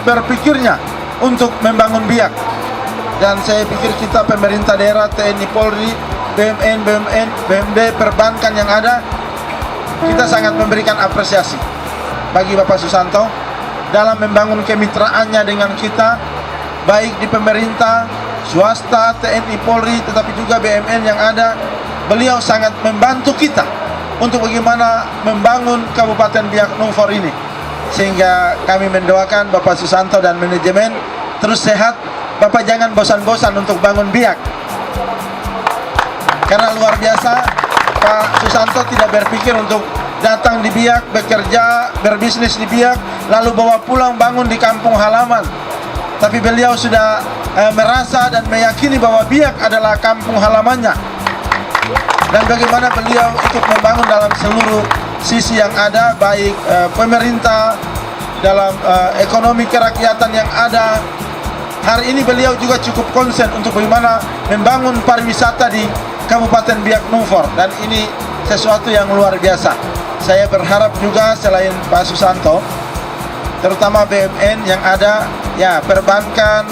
berpikirnya untuk membangun Biak. Dan saya pikir kita pemerintah daerah, TNI, Polri, BUMN, BUMD, perbankan yang ada, kita sangat memberikan apresiasi bagi Bapak Susanto dalam membangun kemitraannya dengan kita, baik di pemerintah, swasta, TNI, Polri, tetapi juga BUMN yang ada. Beliau sangat membantu kita untuk bagaimana membangun Kabupaten Biak Numfor ini. Sehingga kami mendoakan Bapak Susanto dan manajemen terus sehat. Bapak jangan bosan-bosan untuk bangun Biak, karena luar biasa Pak Susanto tidak berpikir untuk datang di Biak, bekerja, berbisnis di Biak, lalu bawa pulang bangun di kampung halaman. Tapi beliau sudah merasa dan meyakini bahwa Biak adalah kampung halamannya. Dan bagaimana beliau ikut membangun dalam seluruh sisi yang ada, baik pemerintah, dalam ekonomi kerakyatan yang ada. Hari ini beliau juga cukup konsen untuk bagaimana membangun pariwisata di Kabupaten Biak Numfor, dan ini sesuatu yang luar biasa. Saya berharap juga selain Pak Susanto, terutama BUMN yang ada, ya perbankan,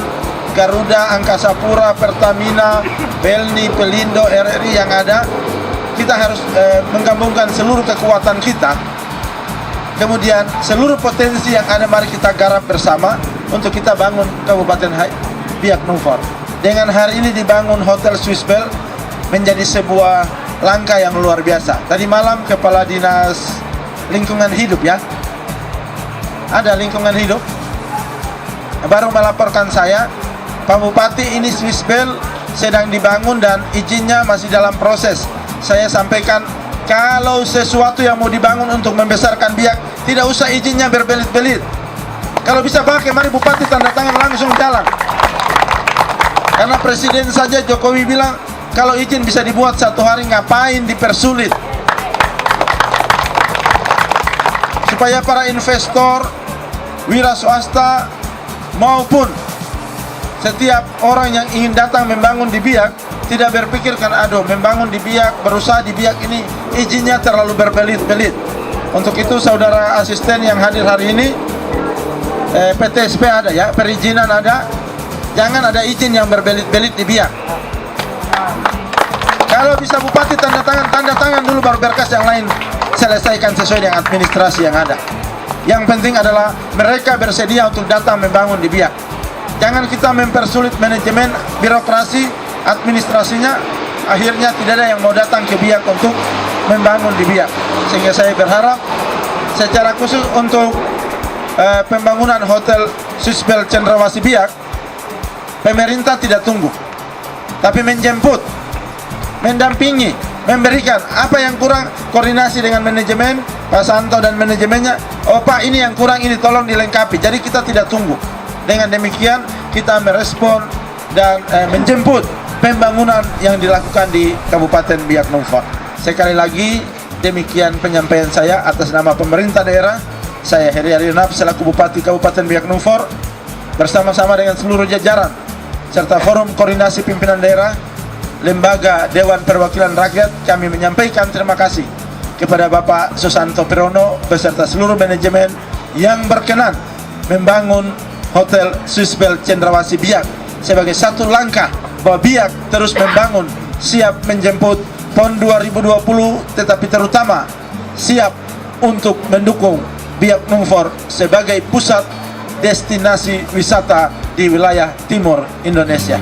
Garuda, Angkasa Pura, Pertamina, Pelni, Pelindo, RRI yang ada, kita harus menggabungkan seluruh kekuatan kita. Kemudian seluruh potensi yang ada mari kita garap bersama untuk kita bangun Kabupaten Biak Numfor. Dengan hari ini dibangun Hotel Swiss Bell menjadi sebuah langkah yang luar biasa. Tadi malam Kepala Dinas Lingkungan Hidup, ya, ada Lingkungan Hidup, baru melaporkan saya, Pak Bupati, ini Swiss Bell sedang dibangun dan izinnya masih dalam proses. Saya sampaikan, kalau sesuatu yang mau dibangun untuk membesarkan Biak, tidak usah izinnya berbelit-belit. Kalau bisa pakai, mari Bupati tanda tangan langsung jalan. Karena Presiden saja Jokowi bilang, kalau izin bisa dibuat 1 hari, ngapain dipersulit? Supaya para investor, wira swasta, maupun setiap orang yang ingin datang membangun di Biak, tidak berpikir kan, aduh membangun di Biak, berusaha di Biak ini izinnya terlalu berbelit-belit. Untuk itu saudara asisten yang hadir hari ini, PTSP ada, ya, perizinan ada, jangan ada izin yang berbelit-belit di Biak. Kalau bisa Bupati tanda tangan dulu, baru berkas yang lain selesaikan sesuai dengan administrasi yang ada. Yang penting adalah mereka bersedia untuk datang membangun di Biak. Jangan kita mempersulit manajemen, birokrasi, administrasinya, akhirnya tidak ada yang mau datang ke Biak untuk membangun di Biak. Sehingga saya berharap secara khusus untuk pembangunan Hotel Swiss Bell Cendrawasih Biak, pemerintah tidak tunggu, tapi menjemput, mendampingi, memberikan apa yang kurang, koordinasi dengan manajemen, Pak Santo dan manajemennya. Oh Pak, ini yang kurang, ini tolong dilengkapi. Jadi kita tidak tunggu. Dengan demikian kita merespon dan menjemput pembangunan yang dilakukan di Kabupaten Biak Numfor. Sekali lagi demikian penyampaian saya atas nama pemerintah daerah. Saya Heri Arinap selaku Bupati Kabupaten Biak Numfor bersama-sama dengan seluruh jajaran serta Forum Koordinasi Pimpinan Daerah, Lembaga Dewan Perwakilan Rakyat, kami menyampaikan terima kasih kepada Bapak Susanto Pirono beserta seluruh manajemen yang berkenan membangun Hotel Swiss Bell Cendrawasih Biak sebagai satu langkah bahwa Biak terus membangun, siap menjemput PON 2020, tetapi terutama siap untuk mendukung Biak Numfor sebagai pusat destinasi wisata di wilayah timur Indonesia.